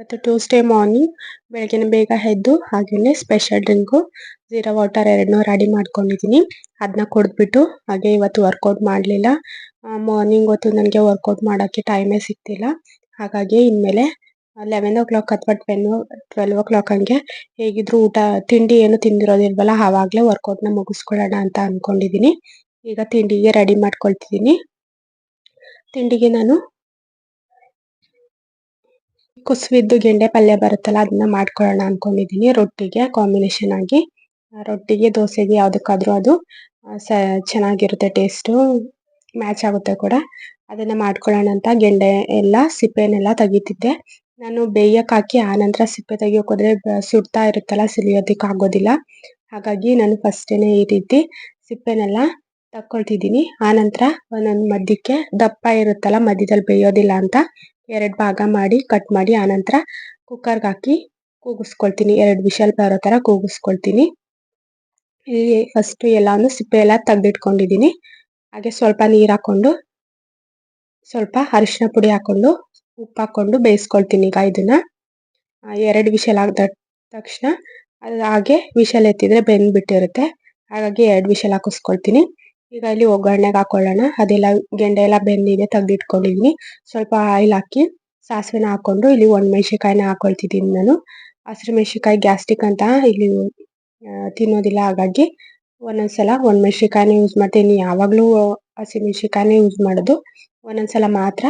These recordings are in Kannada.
ಇವತ್ತು ಟ್ಯೂಸ್ಡೇ ಮಾರ್ನಿಂಗ್ ಬೆಳಗ್ಗೆನೇ ಬೇಗ ಎದ್ದು ಹಾಗೆಯೇ ಸ್ಪೆಷಲ್ ಡ್ರಿಂಕು ಜೀರಾ ವಾಟರ್ ಎರಡನ್ನೂ ರೆಡಿ ಮಾಡ್ಕೊಂಡಿದ್ದೀನಿ. ಅದನ್ನ ಕುಡಿದ್ಬಿಟ್ಟು ಹಾಗೆ ಇವತ್ತು ವರ್ಕೌಟ್ ಮಾಡಲಿಲ್ಲ. ಮಾರ್ನಿಂಗ್ ಹೊತ್ತು ನನಗೆ ವರ್ಕೌಟ್ ಮಾಡೋಕ್ಕೆ ಟೈಮೇ ಸಿಗ್ತಿಲ್ಲ. ಹಾಗಾಗಿ ಇನ್ಮೇಲೆ 11 ಅಥವಾ 12 ಹಂಗೆ ಹೇಗಿದ್ರು ತಿಂಡಿ ಏನು ತಿಂದಿರೋದಿಲ್ವಲ್ಲ, ಆವಾಗಲೇ ವರ್ಕೌಟ್ನ ಮುಗಿಸ್ಕೊಳ್ಳೋಣ ಅಂತ ಅಂದ್ಕೊಂಡಿದ್ದೀನಿ. ಈಗ ತಿಂಡಿಗೆ ರೆಡಿ ಮಾಡ್ಕೊಳ್ತಿದ್ದೀನಿ. ತಿಂಡಿಗೆ ನಾನು ಕುಸುವಿದ್ದು ಗೆಂಡೆ ಪಲ್ಯ ಬರುತ್ತಲ್ಲ, ಅದನ್ನ ಮಾಡ್ಕೊಳ್ಳೋಣ ಅಂದ್ಕೊಂಡಿದ್ದೀನಿ. ರೊಟ್ಟಿಗೆ ಕಾಂಬಿನೇಷನ್ ಆಗಿ ರೊಟ್ಟಿಗೆ ದೋಸೆಗೆ ಯಾವುದಕ್ಕಾದ್ರೂ ಅದು ಚೆನ್ನಾಗಿರುತ್ತೆ, ಟೇಸ್ಟು ಮ್ಯಾಚ್ ಆಗುತ್ತೆ ಕೂಡ. ಅದನ್ನು ಮಾಡ್ಕೊಳ್ಳೋಣ ಅಂತ ಗೆಂಡೆ ಎಲ್ಲ ಸಿಪ್ಪೆನೆಲ್ಲ ತೆಗಿತಿದ್ದೆ. ನಾನು ಬೇಯಕ್ಕೆ ಹಾಕಿ ಆನಂತರ ಸಿಪ್ಪೆ ತೆಗಿಯೋಕೆ ಹೋದ್ರೆ ಸುಡ್ತಾ ಇರುತ್ತಲ್ಲ, ಸಿಲಿಯೋದಕ್ಕೆ ಆಗೋದಿಲ್ಲ. ಹಾಗಾಗಿ ನಾನು ಫಸ್ಟೇನೆ ಈ ರೀತಿ ಸಿಪ್ಪೆನೆಲ್ಲ ತಕ್ಕೊಳ್ತಿದ್ದೀನಿ. ಆನಂತರ ಒಂದೊಂದು ಮಧ್ಯಕ್ಕೆ ದಪ್ಪ ಇರುತ್ತಲ್ಲ, ಮಧ್ಯದಲ್ಲಿ ಬೇಯೋದಿಲ್ಲ ಅಂತ 2 ಭಾಗ ಮಾಡಿ ಕಟ್ ಮಾಡಿ ಆನಂತರ ಕುಕ್ಕರ್ಗೆ ಹಾಕಿ ಕೂಗಿಸ್ಕೊಳ್ತೀನಿ. 2 ವಿಷಲ್ ಬರೋ ಥರ ಕೂಗಿಸ್ಕೊಳ್ತೀನಿ. ಈ ಫಸ್ಟು ಎಲ್ಲಾನು ಸಿಪ್ಪೆ ಎಲ್ಲ ತೆಗೆದಿಟ್ಕೊಂಡಿದ್ದೀನಿ. ಹಾಗೆ ಸ್ವಲ್ಪ ನೀರು ಹಾಕ್ಕೊಂಡು ಸ್ವಲ್ಪ ಅರಿಶಿನ ಪುಡಿ ಹಾಕ್ಕೊಂಡು ಉಪ್ಪು ಹಾಕ್ಕೊಂಡು ಬೇಯಿಸ್ಕೊಳ್ತೀನಿ. ಈಗ ಇದನ್ನು 2 ವಿಷಲ್ ಆದ ತಕ್ಷಣ ಅದು ಹಾಗೆ ವಿಷಲ್ ಎತ್ತಿದ್ರೆ ಬೆಂದ್ಬಿಟ್ಟಿರುತ್ತೆ. ಹಾಗಾಗಿ 2 ವಿಷಲ್ ಹಾಕಿಸ್ಕೊಳ್ತೀನಿ. ಈಗ ಇಲ್ಲಿ ಒಗ್ಗರಣೆಗೆ ಹಾಕೊಳ್ಳೋಣ. ಅದೆಲ್ಲ ಗೆಂಡೆ ಎಲ್ಲ ಬೆಂದಿದೆ, ತೆಗೆದಿಟ್ಕೊಂಡಿದ್ದೀನಿ. ಸ್ವಲ್ಪ ಆಯಿಲ್ ಹಾಕಿ ಸಾಸಿವೆನ ಹಾಕ್ಕೊಂಡು ಇಲ್ಲಿ ಒಣಮೆಣ್ಸಿಕಾಯಿನ ಹಾಕೊಳ್ತಿದ್ದೀನಿ ನಾನು. ಹಸಿರು ಮೆಣಸಿಕಾಯಿ ಗ್ಯಾಸ್ಟ್ರಿಕ್ ಅಂತ ಇಲ್ಲಿ ತಿನ್ನೋದಿಲ್ಲ, ಹಾಗಾಗಿ ಒಂದೊಂದ್ಸಲ ಒಣಮೆಣ್ಸಿಕಾಯಿನ ಯೂಸ್ ಮಾಡ್ತೀನಿ. ಯಾವಾಗಲೂ ಹಸಿಮೆಣ್ಸಿಕಾಯಿನ ಯೂಸ್ ಮಾಡೋದು, ಒಂದೊಂದ್ಸಲ ಮಾತ್ರ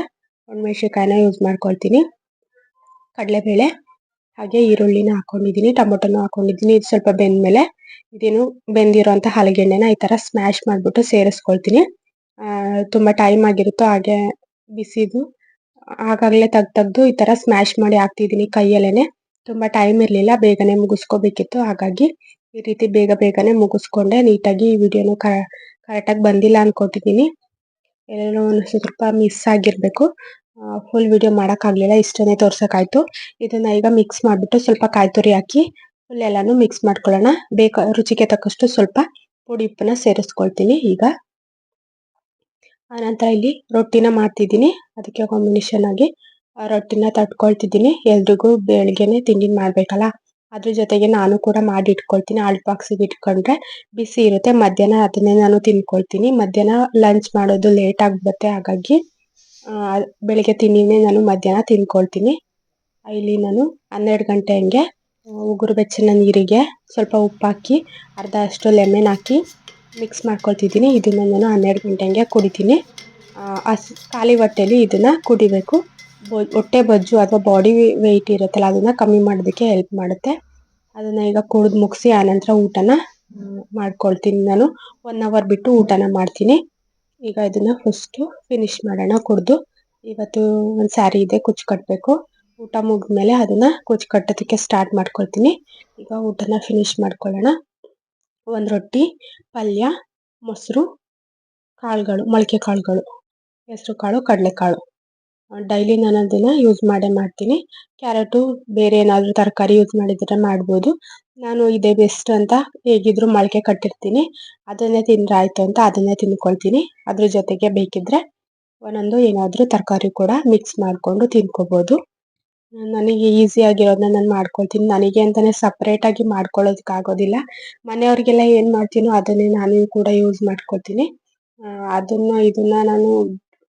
ಒಣಮೆಣ್ಸಿಕಾಯಿನ ಯೂಸ್ ಮಾಡ್ಕೊಳ್ತೀನಿ. ಕಡಲೆಬೇಳೆ ಹಾಗೆ ಈರುಳ್ಳಿನ ಹಾಕ್ಕೊಂಡಿದ್ದೀನಿ, ಟೊಮೊಟೊನೂ ಹಾಕ್ಕೊಂಡಿದ್ದೀನಿ. ಇದು ಸ್ವಲ್ಪ ಬೆಂದಮೇಲೆ ಇದೇನು ಬೆಂದಿರೋಂಥ ಹಲಗೆಣ್ಣೆನ ಈ ಥರ ಸ್ಮ್ಯಾಶ್ ಮಾಡಿಬಿಟ್ಟು ಸೇರಿಸ್ಕೊಳ್ತೀನಿ. ತುಂಬ ಟೈಮ್ ಆಗಿರುತ್ತೋ ಹಾಗೆ ಬಿಸಿದು ಆಗಾಗಲೇ ತೆಗ್ದು ಈ ಥರ ಸ್ಮ್ಯಾಶ್ ಮಾಡಿ ಹಾಕ್ತಿದ್ದೀನಿ ಕೈಯಲ್ಲೇ. ತುಂಬ ಟೈಮ್ ಇರಲಿಲ್ಲ, ಬೇಗನೆ ಮುಗಿಸ್ಕೋಬೇಕಿತ್ತು. ಹಾಗಾಗಿ ಈ ರೀತಿ ಬೇಗನೆ ಮುಗಿಸ್ಕೊಂಡೆ. ನೀಟಾಗಿ ಈ ವಿಡಿಯೋನು ಕರೆಕ್ಟಾಗಿ ಬಂದಿಲ್ಲ ಅಂದ್ಕೊತಿದ್ದೀನಿ. ಎಲ್ಲೋ ಸ್ವಲ್ಪ ಮಿಸ್ ಆಗಿರಬೇಕು. ಫುಲ್ ವಿಡಿಯೋ ಮಾಡೋಕ್ಕಾಗಲಿಲ್ಲ, ಇಷ್ಟನ್ನೇ ತೋರ್ಸೋಕ್ಕಾಯ್ತು. ಇದನ್ನು ಈಗ ಮಿಕ್ಸ್ ಮಾಡಿಬಿಟ್ಟು ಸ್ವಲ್ಪ ಕಾಯಿ ತುರಿ ಹಾಕಿ ಫುಲ್ ಎಲ್ಲನೂ ಮಿಕ್ಸ್ ಮಾಡ್ಕೊಳ್ಳೋಣ. ರುಚಿಗೆ ತಕ್ಕಷ್ಟು ಸ್ವಲ್ಪ ಪುಡಿ ಉಪ್ಪನ್ನ ಸೇರಿಸ್ಕೊಳ್ತೀನಿ. ಈಗ ಆನಂತರ ಇಲ್ಲಿ ರೊಟ್ಟಿನ ಮಾಡ್ತಿದ್ದೀನಿ. ಅದಕ್ಕೆ ಕಾಂಬಿನೇಷನ್ ಆಗಿ ರೊಟ್ಟಿನ ತಟ್ಕೊಳ್ತಿದ್ದೀನಿ. ಎಲ್ರಿಗೂ ಬೆಳಗ್ಗೆನೆ ತಿಂಡಿ ಮಾಡಬೇಕಲ್ಲ, ಅದ್ರ ಜೊತೆಗೆ ನಾನು ಕೂಡ ಮಾಡಿ ಇಟ್ಕೊಳ್ತೀನಿ. ಆಲ್ಟ್ ಬಾಕ್ಸಿಗೆ ಇಟ್ಕೊಂಡ್ರೆ ಬಿಸಿ ಇರುತ್ತೆ. ಮಧ್ಯಾಹ್ನ ಅದನ್ನೇ ನಾನು ತಿನ್ಕೊಳ್ತೀನಿ. ಮಧ್ಯಾಹ್ನ ಲಂಚ್ ಮಾಡೋದು ಲೇಟ್ ಆಗಿಬಿಡುತ್ತೆ, ಹಾಗಾಗಿ ಬೆಳಗ್ಗೆ ತಿಂಡಿನೇ ನಾನು ಮಧ್ಯಾಹ್ನ ತಿನ್ಕೊಳ್ತೀನಿ. ಇಲ್ಲಿ ನಾನು 12 ಗಂಟೆ ಹಂಗೆ ಉಗುರು ಬೆಚ್ಚನ ನೀರಿಗೆ ಸ್ವಲ್ಪ ಉಪ್ಪು ಹಾಕಿ ಅರ್ಧ ಅಷ್ಟು ಲೆಮನ್ ಹಾಕಿ ಮಿಕ್ಸ್ ಮಾಡ್ಕೊಳ್ತಿದ್ದೀನಿ. ಇದನ್ನು ನಾನು 12 ಗಂಟೆ ಹಂಗೆ ಕುಡಿತೀನಿ. ಖಾಲಿ ಹೊಟ್ಟೆಲಿ ಇದನ್ನು ಕುಡಿಬೇಕು. ಹೊಟ್ಟೆ ಬೊಜ್ಜು ಅಥವಾ ಬಾಡಿ ವೆಯ್ಟ್ ಇರುತ್ತಲ್ಲ, ಅದನ್ನು ಕಮ್ಮಿ ಮಾಡೋದಕ್ಕೆ ಹೆಲ್ಪ್ ಮಾಡುತ್ತೆ. ಅದನ್ನು ಈಗ ಕುಡಿದು ಮುಗಿಸಿ ಆನಂತರ ಊಟನ ಮಾಡ್ಕೊಳ್ತೀನಿ. ನಾನು 1 ಅವರ್ ಬಿಟ್ಟು ಊಟನ ಮಾಡ್ತೀನಿ. ಈಗ ಇದನ್ನು ಫಸ್ಟು ಫಿನಿಶ್ ಮಾಡೋಣ ಕುಡಿದು. ಇವತ್ತು ಒಂದು ಸ್ಯಾರಿ ಇದೆ, ಕುಚ್ಚು ಕಟ್ಟಬೇಕು. ಊಟ ಮುಗಿದ್ಮೇಲೆ ಅದನ್ನು ಕುಚ್ಚು ಕಟ್ಟೋದಕ್ಕೆ ಸ್ಟಾರ್ಟ್ ಮಾಡ್ಕೊಳ್ತೀನಿ. ಈಗ ಊಟನ ಫಿನಿಶ್ ಮಾಡ್ಕೊಳ್ಳೋಣ. ಒಂದು ರೊಟ್ಟಿ, ಪಲ್ಯ, ಮೊಸರು, ಕಾಳುಗಳು, ಮೊಳಕೆ ಕಾಳುಗಳು, ಹೆಸರು ಕಾಳು, ಕಡಲೆಕಾಳು. ಡೈಲಿ ನಾನು ಅದನ್ನು ಯೂಸ್ ಮಾಡ್ತೀನಿ. ಕ್ಯಾರೆಟು ಬೇರೆ ಏನಾದರೂ ತರಕಾರಿ ಯೂಸ್ ಮಾಡಿದರೆ ಮಾಡ್ಬೋದು. ನಾನು ಇದೇ ಬೆಸ್ಟ್ ಅಂತ ಹೇಗಿದ್ರು ಮೊಳಕೆ ಕಟ್ಟಿರ್ತೀನಿ, ಅದನ್ನೇ ತಿಂದರೆ ಆಯಿತು ಅಂತ ಅದನ್ನೇ ತಿನ್ಕೊಳ್ತೀನಿ. ಅದ್ರ ಜೊತೆಗೆ ಬೇಕಿದ್ದರೆ ಒಂದೊಂದು ಏನಾದರೂ ತರಕಾರಿ ಕೂಡ ಮಿಕ್ಸ್ ಮಾಡಿಕೊಂಡು ತಿನ್ಕೋಬೋದು. ನನಗೆ ಈಸಿಯಾಗಿರೋದನ್ನ ನಾನು ಮಾಡ್ಕೊಳ್ತೀನಿ. ನನಗೆ ಅಂತಲೇ ಸಪ್ರೇಟಾಗಿ ಮಾಡ್ಕೊಳ್ಳೋದಕ್ಕಾಗೋದಿಲ್ಲ. ಮನೆಯವ್ರಿಗೆಲ್ಲ ಏನು ಮಾಡ್ತೀನೋ ಅದನ್ನೇ ನಾನು ಕೂಡ ಯೂಸ್ ಮಾಡ್ಕೊಳ್ತೀನಿ. ಇದನ್ನು ನಾನು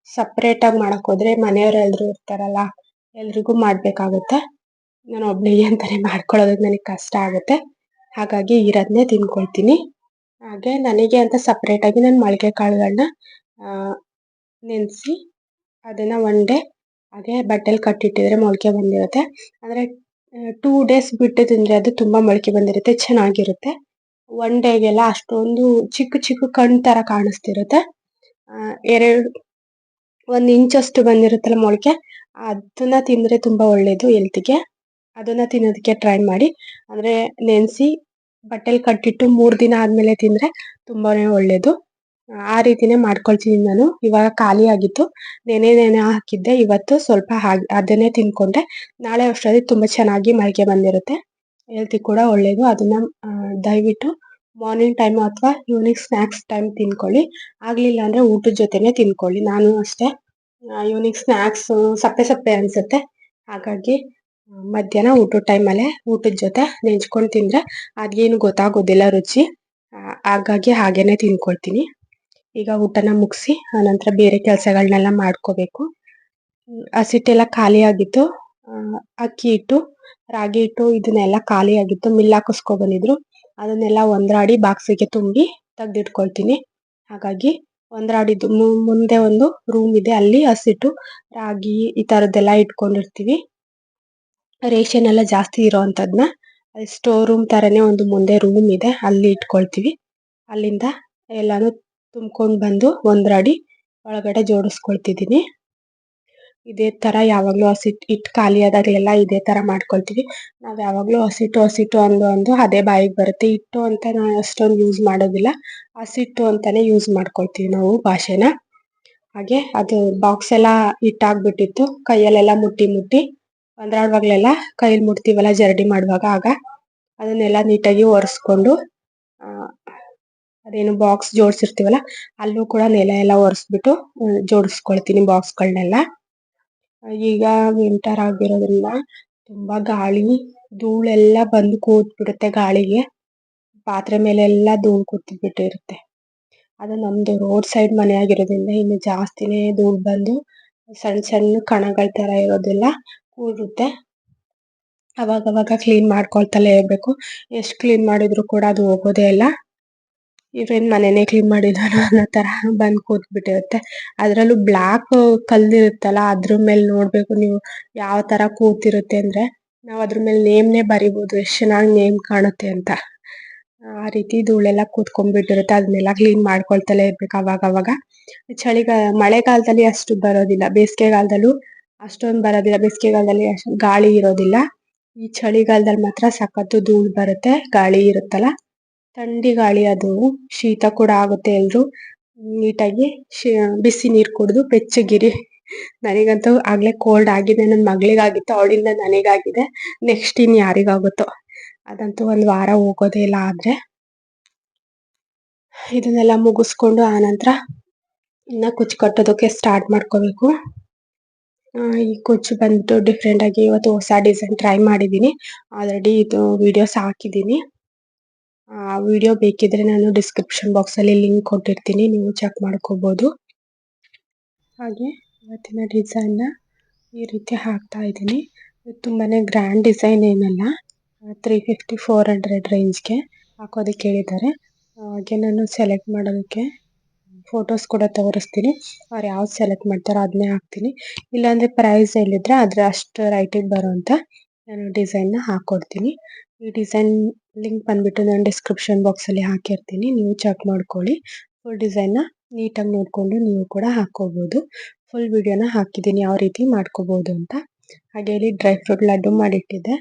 ಸಪ್ರೇಟಾಗಿ ಮಾಡೋಕ್ಕೋದ್ರೆ ಮನೆಯವ್ರು ಎಲ್ಲರೂ ಇರ್ತಾರಲ್ಲ, ಎಲ್ರಿಗೂ ಮಾಡಬೇಕಾಗುತ್ತೆ. ನಾನು ಒಬ್ಬಳಿಗೆ ಅಂತಲೇ ಮಾಡ್ಕೊಳ್ಳೋದಕ್ಕೆ ನನಗೆ ಕಷ್ಟ ಆಗುತ್ತೆ. ಹಾಗಾಗಿ ಇರೋದನ್ನೇ ತಿನ್ಕೊಳ್ತೀನಿ. ಹಾಗೆ ನನಗೆ ಅಂತ ಸಪ್ರೇಟಾಗಿ ನಾನು ಮೊಳಕೆ ಕಾಳುಗಳನ್ನ ನೆನೆಸಿ ಅದನ್ನು 1 ಡೇ ಹಾಗೆ ಬಟ್ಟೆಲಿ ಕಟ್ಟಿಟ್ಟಿದ್ರೆ ಮೊಳಕೆ ಬಂದಿರುತ್ತೆ. ಅಂದರೆ 2 ಡೇಸ್ ಬಿಟ್ಟು ತಿಂದರೆ ಅದು ತುಂಬ ಮೊಳಕೆ ಬಂದಿರುತ್ತೆ, ಚೆನ್ನಾಗಿರುತ್ತೆ. 1 ಡೇಗೆಲ್ಲ ಅಷ್ಟೊಂದು ಚಿಕ್ಕ ಚಿಕ್ಕ ಕಣ್ಣು ಥರ ಕಾಣಿಸ್ತಿರುತ್ತೆ. 1 ಇಂಚಷ್ಟು ಬಂದಿರುತ್ತಲ್ಲ ಮೊಳಕೆ, ಅದನ್ನು ತಿಂದರೆ ತುಂಬ ಒಳ್ಳೆಯದು ಹೆಲ್ತಿಗೆ. ಅದನ್ನು ತಿನ್ನೋದಕ್ಕೆ ಟ್ರೈ ಮಾಡಿ. ಅಂದರೆ ನೆನೆಸಿ ಬಟ್ಟೆಲಿ ಕಟ್ಟಿಟ್ಟು 3 ದಿನ ಆದಮೇಲೆ ತಿಂದರೆ ತುಂಬಾ ಒಳ್ಳೆಯದು. ಆ ರೀತಿನೇ ಮಾಡ್ಕೊಳ್ತೀನಿ ನಾನು. ಇವಾಗ ಖಾಲಿ ಆಗಿತ್ತು, ನೆನೆ ಹಾಕಿದ್ದೆ. ಇವತ್ತು ಸ್ವಲ್ಪ ಅದನ್ನೇ ತಿನ್ಕೊಂಡೆ. ನಾಳೆ ಅಷ್ಟೊತ್ತಿಗೆ ತುಂಬ ಚೆನ್ನಾಗಿ ಮೊಳಕೆ ಬಂದಿರುತ್ತೆ, ಹೆಲ್ತಿಗೆ ಕೂಡ ಒಳ್ಳೆಯದು. ಅದನ್ನು ದಯವಿಟ್ಟು ಮಾರ್ನಿಂಗ್ ಟೈಮು ಅಥವಾ ಈವ್ನಿಂಗ್ ಸ್ನ್ಯಾಕ್ಸ್ ಟೈಮ್ ತಿನ್ಕೊಳ್ಳಿ. ಆಗಲಿಲ್ಲ ಅಂದರೆ ಊಟದ ಜೊತೆನೇ ತಿನ್ಕೊಳ್ಳಿ. ನಾನು ಅಷ್ಟೇ ಈವ್ನಿಂಗ್ ಸ್ನ್ಯಾಕ್ಸು ಸಪ್ಪೆ ಅನಿಸುತ್ತೆ, ಹಾಗಾಗಿ ಮಧ್ಯಾಹ್ನ ಊಟದ ಟೈಮಲ್ಲೇ ಊಟದ ಜೊತೆ ನೆಂಚ್ಕೊಂಡು ತಿಂದರೆ ಅದೇನು ಗೊತ್ತಾಗೋದಿಲ್ಲ ರುಚಿ. ಹಾಗಾಗಿ ಹಾಗೇನೆ ತಿನ್ಕೊಳ್ತೀನಿ. ಈಗ ಊಟನ ಮುಗಿಸಿ ಆನಂತರ ಬೇರೆ ಕೆಲಸಗಳನ್ನೆಲ್ಲ ಮಾಡ್ಕೋಬೇಕು. ಹಸಿಟ್ಟೆಲ್ಲ ಖಾಲಿ ಆಗಿತ್ತು. ಅಕ್ಕಿ ಹಿಟ್ಟು, ರಾಗಿ ಹಿಟ್ಟು ಇದನ್ನೆಲ್ಲ ಖಾಲಿ ಆಗಿತ್ತು. ಮಿಲ್ ಹಾಕಿಸ್ಕೊ ಬಂದಿದ್ರು. ಅದನ್ನೆಲ್ಲ ಒಂದ್ರಾಡಿ ಬಾಕ್ಸಿಗೆ ತುಂಬಿ ತೆಗ್ದಿಟ್ಕೊಳ್ತೀನಿ. ಹಾಗಾಗಿ ಒಂದ್ರಾಡಿದ್ದು ಮುಂದೆ ಒಂದು ರೂಮ್ ಇದೆ, ಅಲ್ಲಿ ಹಸಿಟ್ಟು, ರಾಗಿ ಈ ಥರದ್ದೆಲ್ಲ ಇಟ್ಕೊಂಡಿರ್ತೀವಿ. ರೇಷನ್ ಎಲ್ಲ ಜಾಸ್ತಿ ಇರೋವಂಥದ್ದನ್ನ ಅಲ್ಲಿ ಸ್ಟೋರ್ ರೂಮ್ ಥರನೇ ಒಂದು ಮುಂದೆ ರೂಮ್ ಇದೆ, ಅಲ್ಲಿ ಇಟ್ಕೊಳ್ತೀವಿ. ಅಲ್ಲಿಂದ ಎಲ್ಲಾನು ತುಂಬ್ಕೊಂಡು ಬಂದು ಒಂದ್ರಾಡಿ ಒಳಗಡೆ ಜೋಡಿಸ್ಕೊಳ್ತಿದ್ದೀನಿ. ಇದೇ ಥರ ಯಾವಾಗಲೂ ಹಿಟ್ಟು ಖಾಲಿ ಆದಾಗಲೆಲ್ಲ ಇದೇ ಥರ ಮಾಡ್ಕೊಳ್ತೀವಿ. ನಾವು ಯಾವಾಗಲೂ ಹಸಿಟ್ಟು ಅಂದು ಅದೇ ಬಾಯಿಗೆ ಬರುತ್ತೆ. ಹಿಟ್ಟು ಅಂತ ನಾನು ಅಷ್ಟೊಂದು ಯೂಸ್ ಮಾಡೋದಿಲ್ಲ, ಹಸಿಟ್ಟು ಅಂತಲೇ ಯೂಸ್ ಮಾಡ್ಕೊಳ್ತೀವಿ ನಾವು ಭಾಷೆನ. ಹಾಗೆ ಅದು ಬಾಕ್ಸ್ ಎಲ್ಲ ಹಿಟ್ಟಾಗ್ಬಿಟ್ಟಿತ್ತು. ಕೈಯಲ್ಲೆಲ್ಲ ಮುಟ್ಟಿ ಒಂದ್ರಾಡುವಾಗಲೆಲ್ಲ ಕೈಯಲ್ಲಿ ಮುಟ್ತೀವಲ್ಲ ಜರಡಿ ಮಾಡುವಾಗ, ಆಗ ಅದನ್ನೆಲ್ಲ ನೀಟಾಗಿ ಒರೆಸ್ಕೊಂಡು ಅದೇನು ಬಾಕ್ಸ್ ಜೋಡಿಸಿರ್ತೀವಲ್ಲ ಅಲ್ಲೂ ಕೂಡ ನೆಲ ಎಲ್ಲ ಒರೆಸ್ಬಿಟ್ಟು ಜೋಡಿಸ್ಕೊಳ್ತೀನಿ ಬಾಕ್ಸ್ಗಳನ್ನೆಲ್ಲ. ಈಗ ವಿಂಟರ್ ಆಗಿರೋದ್ರಿಂದ ತುಂಬ ಗಾಳಿ ಧೂಳೆಲ್ಲ ಬಂದು ಕೂತ್ಬಿಡುತ್ತೆ ಗಾಳಿಗೆ. ಪಾತ್ರೆ ಮೇಲೆಲ್ಲ ಧೂಳು ಕೂತ್ಬಿಟ್ಟಿರುತ್ತೆ. ಅದು ನಮ್ಮದು ರೋಡ್ ಸೈಡ್ ಮನೆ ಆಗಿರೋದ್ರಿಂದ ಇನ್ನು ಜಾಸ್ತಿನೇ ಧೂಳು ಬಂದು ಸಣ್ಣ ಸಣ್ಣ ಕಣಗಳ ಥರ ಇರೋದೆಲ್ಲ ಕೂರುತ್ತೆ. ಅವಾಗವಾಗ ಕ್ಲೀನ್ ಮಾಡ್ಕೊಳ್ತಲೇ ಇರಬೇಕು. ಎಷ್ಟು ಕ್ಲೀನ್ ಮಾಡಿದ್ರು ಕೂಡ ಅದು ಹೋಗೋದೇ ಇಲ್ಲ. ಇವೇನು ಮನೆಯೇ ಕ್ಲೀನ್ ಮಾಡಿದಾನೋ ಅನ್ನೋ ಥರ ಬಂದು ಕೂತ್ಬಿಟ್ಟಿರುತ್ತೆ. ಅದರಲ್ಲೂ ಬ್ಲ್ಯಾಕ್ ಕಲ್ಲಿರುತ್ತಲ್ಲ, ಅದ್ರ ಮೇಲೆ ನೋಡಬೇಕು ನೀವು ಯಾವ ಥರ ಕೂತಿರುತ್ತೆ ಅಂದರೆ, ನಾವು ಅದ್ರ ಮೇಲೆ ನೇಮ್ನೇ ಬರಿಬೋದು, ಎಷ್ಟು ಚೆನ್ನಾಗಿ ನೇಮ್ ಕಾಣುತ್ತೆ ಅಂತ. ಆ ರೀತಿ ಧೂಳೆಲ್ಲ ಕೂತ್ಕೊಂಡ್ಬಿಟ್ಟಿರುತ್ತೆ. ಅದನ್ನೆಲ್ಲ ಕ್ಲೀನ್ ಮಾಡ್ಕೊಳ್ತಲೇ ಇರ್ಬೇಕು ಅವಾಗವಾಗ. ಮಳೆಗಾಲದಲ್ಲಿ ಅಷ್ಟು ಬರೋದಿಲ್ಲ, ಬೇಸಿಗೆಗಾಲದಲ್ಲೂ ಅಷ್ಟೊಂದು ಬರೋದಿಲ್ಲ. ಬೇಸಿಗೆಗಾಲದಲ್ಲಿ ಅಷ್ಟು ಗಾಳಿ ಇರೋದಿಲ್ಲ. ಈ ಚಳಿಗಾಲದಲ್ಲಿ ಮಾತ್ರ ಸಖತ್ತು ಧೂಳು ಬರುತ್ತೆ. ಗಾಳಿ ಇರುತ್ತಲ್ಲ, ಥಂಡಿ ಗಾಳಿ, ಅದು ಶೀತ ಕೂಡ ಆಗುತ್ತೆ. ಎಲ್ಲರೂ ನೀಟಾಗಿ ಬಿಸಿ ನೀರು ಕುಡಿದು ಬೆಚ್ಚಗಿರಿ. ನನಗಂತೂ ಆಗಲೇ ಕೋಲ್ಡ್ ಆಗಿದೆ, ನನ್ನ ಮಗಳಿಗಾಗಿತ್ತು, ಅವಳಿಂದ ನನಗಾಗಿದೆ. ನೆಕ್ಸ್ಟ್ ಇನ್ನು ಯಾರಿಗಾಗುತ್ತೋ, ಅದಂತೂ ಒಂದು ವಾರ ಹೋಗೋದೇ ಇಲ್ಲ. ಆದರೆ ಇದನ್ನೆಲ್ಲ ಮುಗಿಸ್ಕೊಂಡು ಆನಂತರ ಇನ್ನು ಕುಚ್ಚು ಕಟ್ಟೋದಕ್ಕೆ ಸ್ಟಾರ್ಟ್ ಮಾಡ್ಕೋಬೇಕು. ಈ ಕುಚ್ಚು ಬಂದ್ಬಿಟ್ಟು ಡಿಫ್ರೆಂಟಾಗಿ ಇವತ್ತು ಹೊಸ ಡಿಸೈನ್ ಟ್ರೈ ಮಾಡಿದ್ದೀನಿ. ಆಲ್ರೆಡಿ ಇದು ವಿಡಿಯೋಸ್ ಹಾಕಿದ್ದೀನಿ. ಆ ವಿಡಿಯೋ ಬೇಕಿದ್ರೆ ನಾನು ಡಿಸ್ಕ್ರಿಪ್ಷನ್ ಬಾಕ್ಸಲ್ಲಿ ಲಿಂಕ್ ಕೊಟ್ಟಿರ್ತೀನಿ, ನೀವು ಚೆಕ್ ಮಾಡ್ಕೋಬೋದು. ಹಾಗೆ ಇವತ್ತಿನ ಡಿಸೈನ್ನ ಈ ರೀತಿ ಹಾಕ್ತಾ ಇದ್ದೀನಿ. ಇದು ತುಂಬಾ ಗ್ರ್ಯಾಂಡ್ ಡಿಸೈನ್ ಏನಲ್ಲ, 350-400 ರೇಂಜ್ಗೆ ಹಾಕೋದಕ್ಕೆ ಹೇಳಿದ್ದಾರೆ. ಹಾಗೆ ನಾನು ಸೆಲೆಕ್ಟ್ ಮಾಡೋದಕ್ಕೆ ಫೋಟೋಸ್ ಕೂಡ ತೋರಿಸ್ತೀನಿ. ಅವ್ರು ಯಾವ್ದು ಸೆಲೆಕ್ಟ್ ಮಾಡ್ತಾರೋ ಅದನ್ನೇ ಹಾಕ್ತೀನಿ. ಇಲ್ಲಾಂದರೆ ಪ್ರೈಸ್ ಹೇಳಿದರೆ ಅದರ ಅಷ್ಟು ರೈಟಿಗೆ ಬರೋಂಥ ನಾನು ಡಿಸೈನ್ನ ಹಾಕ್ಕೊಡ್ತೀನಿ. ಈ ಡಿಸೈನ್ ಲಿಂಕ್ ಬಂದುಬಿಟ್ಟು ನಾನು ಡಿಸ್ಕ್ರಿಪ್ಷನ್ ಬಾಕ್ಸಲ್ಲಿ ಹಾಕಿರ್ತೀನಿ, ನೀವು ಚೆಕ್ ಮಾಡ್ಕೊಳ್ಳಿ. ಫುಲ್ ಡಿಸೈನ್ನ ನೀಟಾಗಿ ನೋಡಿಕೊಂಡು ನೀವು ಕೂಡ ಹಾಕ್ಕೋಬೋದು. ಫುಲ್ ವಿಡಿಯೋನ ಹಾಕಿದ್ದೀನಿ ಯಾವ ರೀತಿ ಮಾಡ್ಕೋಬೋದು ಅಂತ. ಹಾಗೆ ಇಲ್ಲಿ ಡ್ರೈ ಫ್ರೂಟ್ ಲಡ್ಡು ಮಾಡಿಟ್ಟಿದ್ದೆ.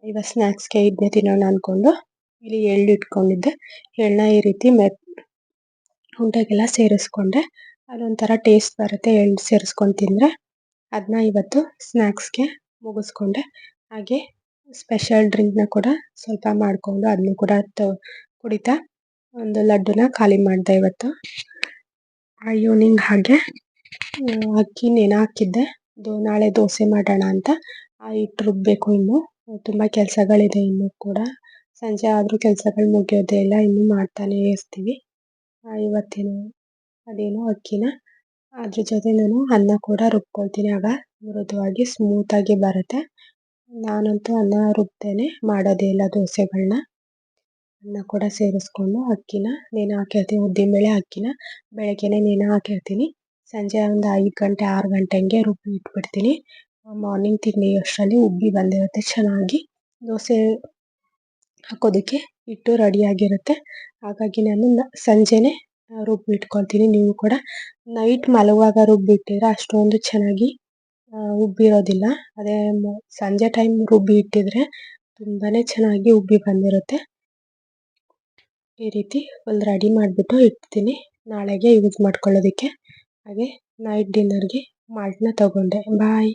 ಈಗ ಸ್ನ್ಯಾಕ್ಸ್ಗೆ ಇದನ್ನೇ ತಿನ್ನೋಣ ಅಂದ್ಕೊಂಡು ಇಲ್ಲಿ ಎಳ್ಳು ಇಟ್ಕೊಂಡಿದ್ದೆ. ಎಳ್ಳನ್ನ ಈ ರೀತಿ ಉಂಡೆಗೆಲ್ಲ ಸೇರಿಸ್ಕೊಂಡೆ, ಅದೊಂಥರ ಟೇಸ್ಟ್ ಬರುತ್ತೆ ಎಳ್ಳು ಸೇರಿಸ್ಕೊಂಡು ತಿಂದರೆ. ಅದನ್ನ ಇವತ್ತು ಸ್ನ್ಯಾಕ್ಸ್ಗೆ ಮುಗಿಸ್ಕೊಂಡೆ. ಹಾಗೆ ಸ್ಪೆಷಲ್ ಡ್ರಿಂಕ್ನ ಕೂಡ ಸ್ವಲ್ಪ ಮಾಡಿಕೊಂಡು ಅದನ್ನು ಕೂಡ ಕುಡಿತಾ ಒಂದು ಲಡ್ಡುನ ಖಾಲಿ ಮಾಡಿದೆ ಇವತ್ತು. ಈವ್ನಿಂಗ್ ಹಾಗೆ ಅಕ್ಕಿ ನೆನೆ ಹಾಕಿದ್ದೆ, ನಾಳೆ ದೋಸೆ ಮಾಡೋಣ ಅಂತ. ಆ ಹಿಟ್ಟು ರುಬ್ಬಬೇಕು. ಇನ್ನು ತುಂಬ ಕೆಲಸಗಳಿದೆ ಇನ್ನೂ ಕೂಡ. ಸಂಜೆ ಆದರೂ ಕೆಲಸಗಳು ಮುಗಿಯೋದೇ ಇಲ್ಲ, ಇನ್ನೂ ಮಾಡ್ತಾನೇ ಇರ್ತೀವಿ. ಇವತ್ತಿನ ಅದೇನೋ ಅಕ್ಕಿನ ಅದ್ರ ಜೊತೆ ನಾನು ಅನ್ನ ಕೂಡ ರುಬ್ಕೊಳ್ತೀನಿ, ಆಗ ಮೃದುವಾಗಿ ಸ್ಮೂತಾಗಿ ಬರುತ್ತೆ. ನಾನಂತೂ ಅನ್ನ ರುಬ್ದೇನೆ ಮಾಡೋದೇ ಇಲ್ಲ ದೋಸೆಗಳನ್ನ. ಅನ್ನ ಕೂಡ ಸೇರಿಸ್ಕೊಂಡು ಅಕ್ಕಿನ ನೆನೆ ಹಾಕಿರ್ತೀನಿ. ಉದ್ದಿನಬೇಳೆ ಅಕ್ಕಿನ ಬೆಳಗ್ಗೆನೇ ನೆನೆ ಹಾಕಿರ್ತೀನಿ. ಸಂಜೆ ಒಂದು 5 ಗಂಟೆ 6 ಗಂಟೆ ಹಂಗೆ ರುಬ್ಬಿ ಇಟ್ಬಿಡ್ತೀನಿ. ಮಾರ್ನಿಂಗ್ ತಿಂಡಿ ಅಷ್ಟರಲ್ಲಿ ಉಬ್ಬಿ ಬಂದಿರುತ್ತೆ ಚೆನ್ನಾಗಿ. ದೋಸೆ ಹಾಕೋದಕ್ಕೆ ಹಿಟ್ಟು ರೆಡಿಯಾಗಿರುತ್ತೆ. ಹಾಗಾಗಿ ನಾನು ಸಂಜೆನೇ ರುಬ್ಬಿಟ್ಕೊಳ್ತೀನಿ. ನೀವು ಕೂಡ ನೈಟ್ ಮಲಗುವಾಗ ರುಬ್ಬಿಟ್ಟಿದ್ರೆ ಅಷ್ಟೊಂದು ಚೆನ್ನಾಗಿ ಉಬ್ಬಿರೋದಿಲ್ಲ. ಅದೇ ಸಂಜೆ ಟೈಮ್ ರುಬ್ಬಿ ಇಟ್ಟಿದ್ರೆ ತುಂಬಾ ಚೆನ್ನಾಗಿ ಉಬ್ಬಿ ಬಂದಿರುತ್ತೆ. ಈ ರೀತಿ ಫುಲ್ ರೆಡಿ ಮಾಡಿಬಿಟ್ಟು ಇಡ್ತೀನಿ ನಾಳೆಗೆ ಯೂಸ್ ಮಾಡ್ಕೊಳ್ಳೋದಕ್ಕೆ. ಹಾಗೆ ನೈಟ್ ಡಿನ್ನರ್ಗೆ ಮಾಲ್ಟ್ನ ತಗೊಂಡೆ. ಬಾಯ್.